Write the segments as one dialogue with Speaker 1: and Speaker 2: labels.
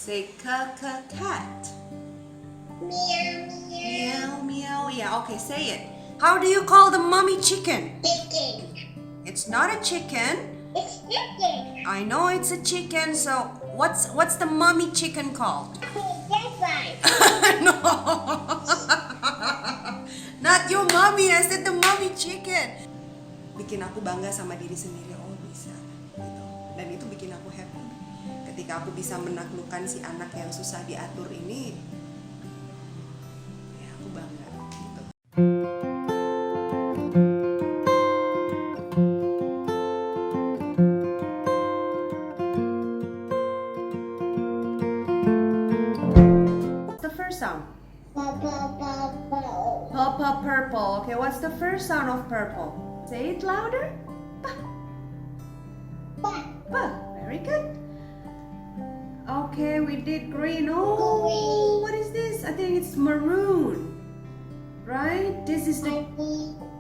Speaker 1: Say cat.
Speaker 2: Meow, meow.
Speaker 1: Meow meow. Yeah, okay, say it. How do you call the mommy chicken?
Speaker 2: Chicken.
Speaker 1: It's not a chicken.
Speaker 2: It's chicken.
Speaker 1: I know it's a chicken, so what's the mommy chicken called?
Speaker 2: This one.
Speaker 1: No. Not your mommy, I said the mommy chicken. Bikin aku bangga sama diri sendiri, oh bisa gitu. Dan itu bikin aku happy. Ketika aku bisa menaklukkan si anak yang susah diatur ini, ya aku bangga gitu. What's the first sound?
Speaker 2: Papa, papa.
Speaker 1: Papa purple. Okay, what's the first sound of purple? Say it louder. Pa.
Speaker 2: Pa.
Speaker 1: Pa. Very good. Okay, we did green. Oh,
Speaker 2: Green.
Speaker 1: what is this? I think it's maroon. Right? This is the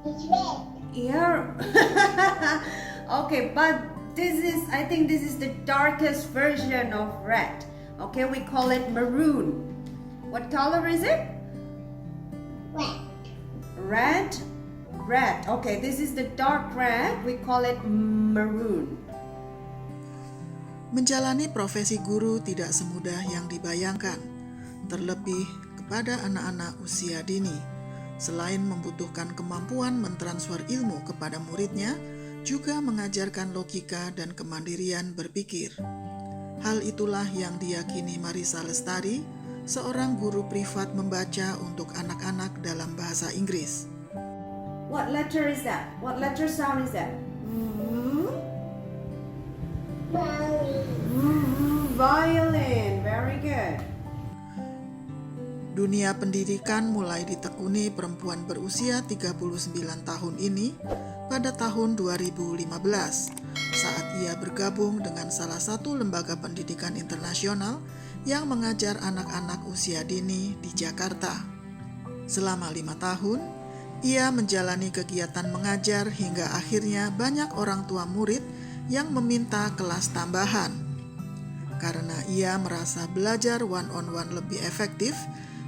Speaker 2: It's red.
Speaker 1: yeah. Okay, but I think this is the darkest version of red. Okay, we call it maroon. What color is it?
Speaker 2: Red.
Speaker 1: Red. Red. Okay, this is the dark red. We call it maroon.
Speaker 3: Menjalani profesi guru tidak semudah yang dibayangkan, terlebih kepada anak-anak usia dini. Selain membutuhkan kemampuan mentransfer ilmu kepada muridnya, juga mengajarkan logika dan kemandirian berpikir. Hal itulah yang diyakini Marisa Lestari, seorang guru privat membaca untuk anak-anak dalam bahasa Inggris.
Speaker 1: What letter is that? What letter sound is that? Violin. Very good.
Speaker 3: Dunia pendidikan mulai ditekuni perempuan berusia 39 tahun ini pada tahun 2015 saat ia bergabung dengan salah satu lembaga pendidikan internasional yang mengajar anak-anak usia dini di Jakarta. Selama 5 tahun, ia menjalani kegiatan mengajar hingga akhirnya banyak orang tua murid yang meminta kelas tambahan. Karena ia merasa belajar one-on-one lebih efektif,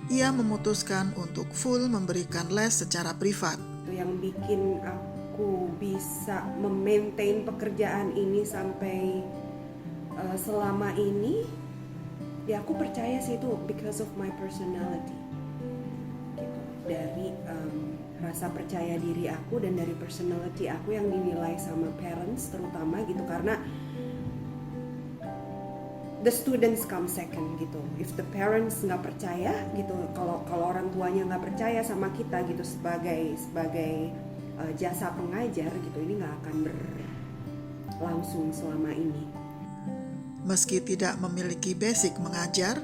Speaker 3: ia memutuskan untuk full memberikan les secara privat.
Speaker 1: Itu yang bikin aku bisa memaintain pekerjaan ini sampai selama ini. Ya aku percaya sih itu because of my personality. Gitu. Dari rasa percaya diri aku dan dari personality aku yang dinilai sama parents terutama gitu, karena the students come second gitu. If the parents nggak percaya gitu, kalau orang tuanya nggak percaya sama kita gitu sebagai jasa pengajar gitu, ini nggak akan berlangsung selama ini.
Speaker 3: Meski tidak memiliki basic mengajar,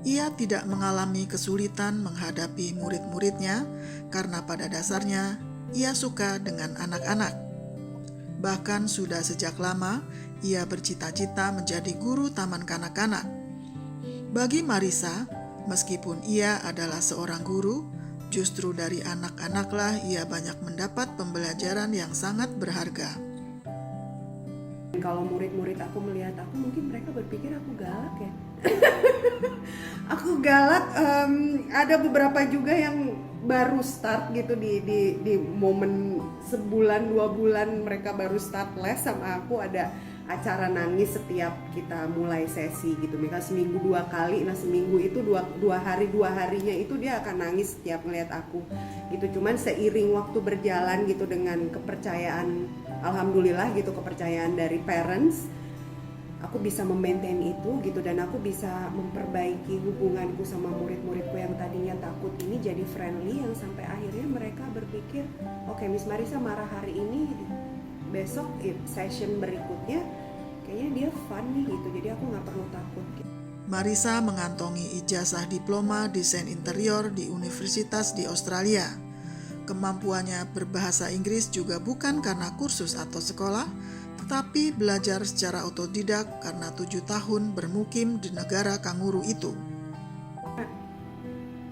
Speaker 3: ia tidak mengalami kesulitan menghadapi murid-muridnya karena pada dasarnya ia suka dengan anak-anak. Bahkan sudah sejak lama, ia bercita-cita menjadi guru taman kanak-kanak. Bagi Marisa, meskipun ia adalah seorang guru, justru dari anak-anaklah ia banyak mendapat pembelajaran yang sangat berharga.
Speaker 1: Kalau murid-murid aku melihat aku, mungkin mereka berpikir aku galak ya. Aku galak. Ada beberapa juga yang baru start gitu di momen sebulan 2 bulan mereka baru start les sama aku. Ada acara nangis setiap kita mulai sesi gitu. Mereka seminggu 2 kali. Nah seminggu itu dua harinya itu dia akan nangis setiap ngeliat aku. Itu cuman seiring waktu berjalan gitu dengan kepercayaan, alhamdulillah gitu, kepercayaan dari parents, aku bisa memaintain itu gitu, dan aku bisa memperbaiki hubunganku sama murid-muridku yang tadinya takut ini jadi friendly, yang sampai akhirnya mereka berpikir, oke, Miss Marisa marah hari ini, besok session berikutnya kayaknya dia fun nih gitu, jadi aku nggak perlu takut gitu.
Speaker 3: Marisa mengantongi ijazah diploma desain interior di universitas di Australia. Kemampuannya berbahasa Inggris juga bukan karena kursus atau sekolah, tetapi belajar secara otodidak karena 7 tahun bermukim di negara kanguru itu.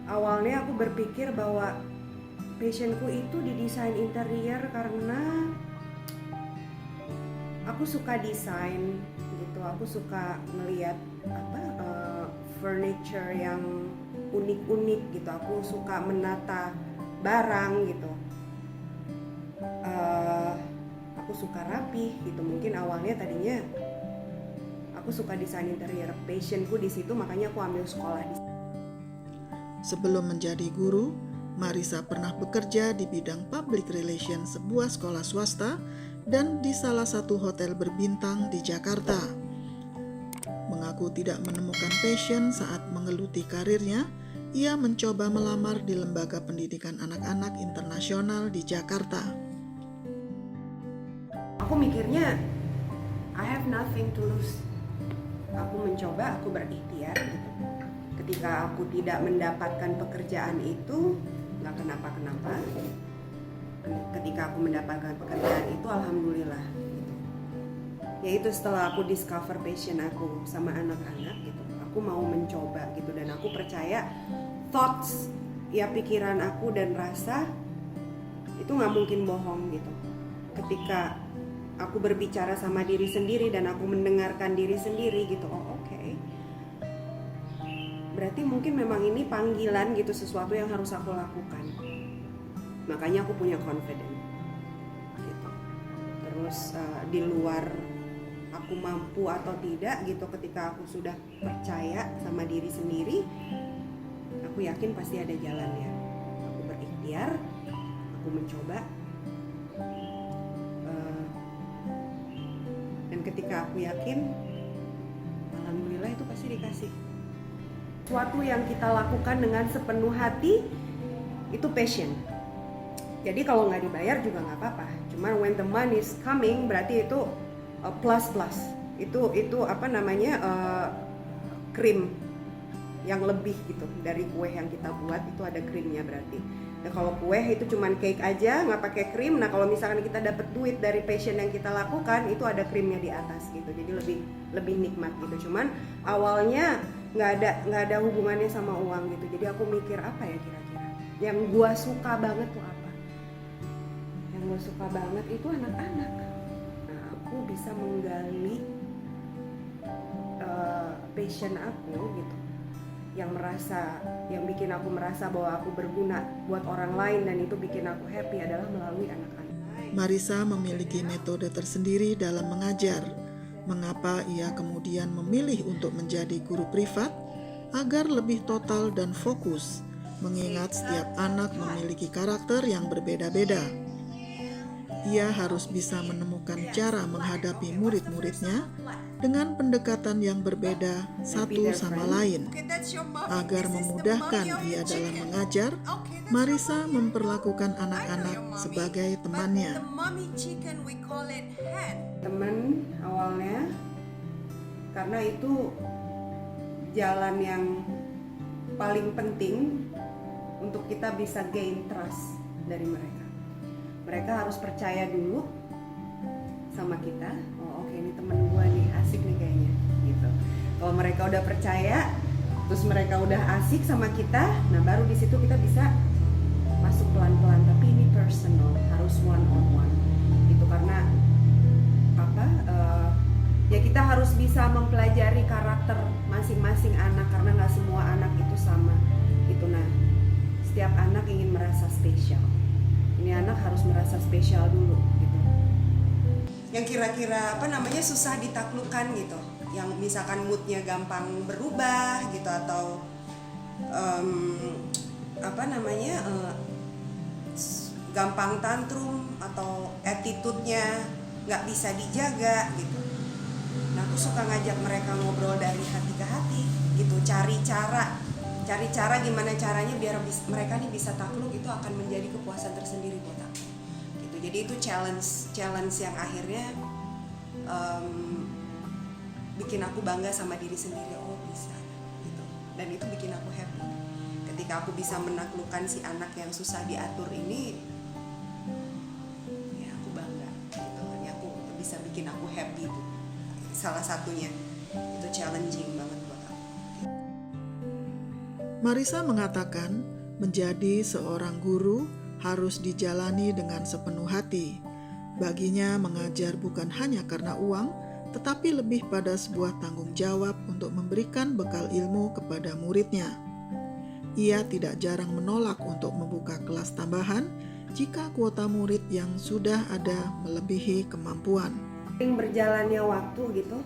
Speaker 1: Awalnya aku berpikir bahwa passionku itu di desain interior karena aku suka desain gitu, aku suka ngelihat furniture yang unik-unik gitu. Aku suka menata barang gitu. Aku suka rapi gitu. Mungkin awalnya tadinya aku suka desain interior, passionku di situ, makanya aku ambil sekolah di situ.
Speaker 3: Sebelum menjadi guru, Marisa pernah bekerja di bidang public relations sebuah sekolah swasta dan di salah satu hotel berbintang di Jakarta. Mengaku tidak menemukan passion saat menggeluti karirnya, ia mencoba melamar di lembaga pendidikan anak-anak internasional di Jakarta.
Speaker 1: Aku mikirnya I have nothing to lose. Aku mencoba, aku berikhtiar gitu. Ketika aku tidak mendapatkan pekerjaan itu, nggak kenapa-kenapa. Ketika aku mendapatkan pekerjaan itu, alhamdulillah gitu. Yaitu setelah aku discover passion aku sama anak-anak gitu, aku mau mencoba gitu. Dan aku percaya thoughts, ya pikiran aku dan rasa itu nggak mungkin bohong gitu. Ketika aku berbicara sama diri sendiri dan aku mendengarkan diri sendiri gitu, oh oke. Berarti mungkin memang ini panggilan gitu, sesuatu yang harus aku lakukan. Makanya aku punya confidence gitu. Terus di luar aku mampu atau tidak gitu, ketika aku sudah percaya sama diri sendiri, aku yakin pasti ada jalannya. Aku berikhtiar, aku mencoba. Dan ketika aku yakin, alhamdulillah itu pasti dikasih. Sesuatu yang kita lakukan dengan sepenuh hati, itu passion. Jadi kalau nggak dibayar juga nggak apa-apa. Cuman when the money is coming, berarti itu plus. Itu apa namanya, krim yang lebih gitu dari kue yang kita buat, itu ada krimnya berarti. Nah, kalau kue itu cuman cake aja nggak pakai krim. Nah kalau misalkan kita dapat duit dari passion yang kita lakukan, itu ada krimnya di atas gitu. Jadi lebih nikmat gitu. Cuman awalnya nggak ada hubungannya sama uang gitu. Jadi aku mikir apa ya kira-kira yang gua suka banget tuh apa? Yang gua suka banget itu anak-anak. Nah aku bisa menggali passion aku gitu, yang bikin aku merasa bahwa aku berguna buat orang lain, dan itu bikin aku happy adalah melalui anak-anak.
Speaker 3: Marisa memiliki metode tersendiri dalam mengajar. Mengapa ia kemudian memilih untuk menjadi guru privat? Agar lebih total dan fokus, mengingat setiap anak memiliki karakter yang berbeda-beda. Ia harus bisa menemukan cara menghadapi murid-muridnya dengan pendekatan yang berbeda satu sama lain. Agar memudahkan ia dalam mengajar, Marisa memperlakukan anak-anak sebagai temannya.
Speaker 1: Teman awalnya, karena itu jalan yang paling penting untuk kita bisa gain trust dari mereka. Mereka harus percaya dulu sama kita. Oh oke, ini temen gue nih, asik nih kayaknya gitu. Kalau mereka udah percaya, terus mereka udah asik sama kita, nah baru di situ kita bisa masuk pelan-pelan. Tapi ini personal, harus one on one gitu. Karena apa? Ya kita harus bisa mempelajari karakter masing-masing anak, karena nggak semua anak itu sama gitu. Nah setiap anak ingin merasa spesial. Ini anak harus merasa spesial dulu gitu. Yang kira-kira apa namanya susah ditaklukkan gitu. Yang misalkan moodnya gampang berubah gitu, atau apa namanya gampang tantrum, atau attitude-nya nggak bisa dijaga gitu. Nah aku suka ngajak mereka ngobrol dari hati ke hati gitu, cari cara gimana caranya biar mereka nih bisa takluk. Itu akan menjadi kepuasan tersendiri buat aku gitu. Jadi itu challenge yang akhirnya bikin aku bangga sama diri sendiri. Oh bisa gitu. Dan itu bikin aku happy ketika aku bisa menaklukkan si anak yang susah diatur ini. Ya aku bangga gitu. Ya aku bisa bikin aku happy itu salah satunya. Itu challenging banget buat aku.
Speaker 3: Marisa mengatakan menjadi seorang guru harus dijalani dengan sepenuh hati. Baginya mengajar bukan hanya karena uang, tetapi lebih pada sebuah tanggung jawab untuk memberikan bekal ilmu kepada muridnya. Ia tidak jarang menolak untuk membuka kelas tambahan jika kuota murid yang sudah ada melebihi kemampuan.
Speaker 1: Sering berjalannya waktu gitu,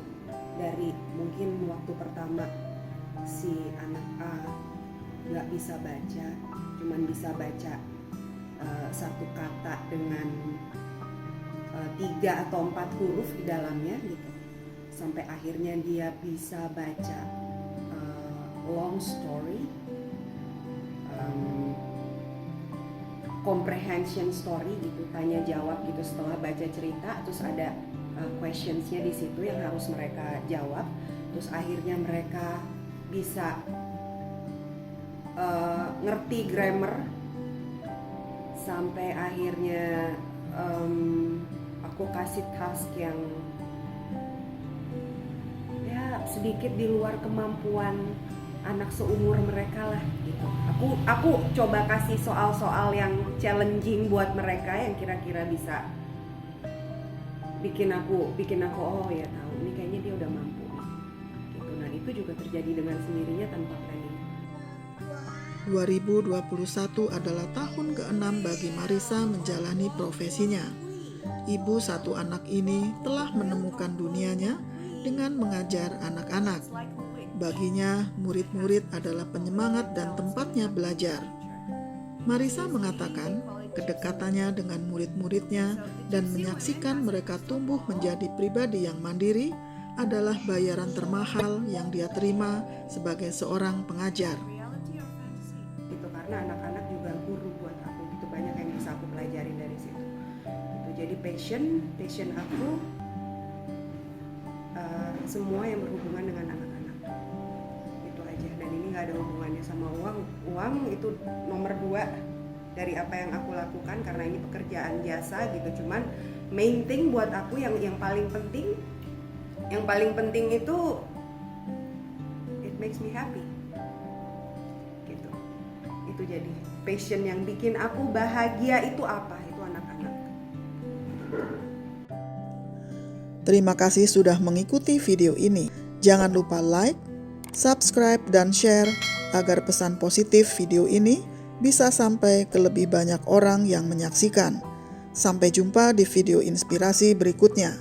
Speaker 1: dari mungkin waktu pertama si anak A nggak bisa baca, cuman bisa baca satu kata dengan 3 atau 4 huruf di dalamnya gitu, sampai akhirnya dia bisa baca long story, comprehension story gitu, tanya jawab gitu setelah baca cerita, terus ada questionsnya di situ yang harus mereka jawab, terus akhirnya mereka bisa ngerti grammar, sampai akhirnya aku kasih task yang ya sedikit di luar kemampuan anak seumur mereka lah gitu. Aku coba kasih soal-soal yang challenging buat mereka yang kira-kira bisa bikin aku oh ya tahu ini kayaknya dia udah mampu gitu. Nah itu juga terjadi dengan sendirinya tanpa planning.
Speaker 3: 2021 adalah tahun ke-6 bagi Marisa menjalani profesinya. Ibu satu anak ini telah menemukan dunianya dengan mengajar anak-anak. Baginya, murid-murid adalah penyemangat dan tempatnya belajar. Marisa mengatakan kedekatannya dengan murid-muridnya dan menyaksikan mereka tumbuh menjadi pribadi yang mandiri adalah bayaran termahal yang dia terima sebagai seorang pengajar.
Speaker 1: Gitu, karena anak-anak juga guru buat aku gitu, banyak yang bisa aku pelajarin dari situ. Gitu, jadi passion aku semua yang berhubungan dengan anak-anak. Itu aja, dan ini nggak ada hubungannya sama uang. Uang itu nomor 2 dari apa yang aku lakukan karena ini pekerjaan jasa gitu. Cuman main thing buat aku yang paling penting itu it makes me happy. Gitu. Itu jadi passion yang bikin aku bahagia itu apa? Itu anak-anak.
Speaker 3: Terima kasih sudah mengikuti video ini. Jangan lupa like, subscribe, dan share agar pesan positif video ini bisa sampai ke lebih banyak orang yang menyaksikan. Sampai jumpa di video inspirasi berikutnya.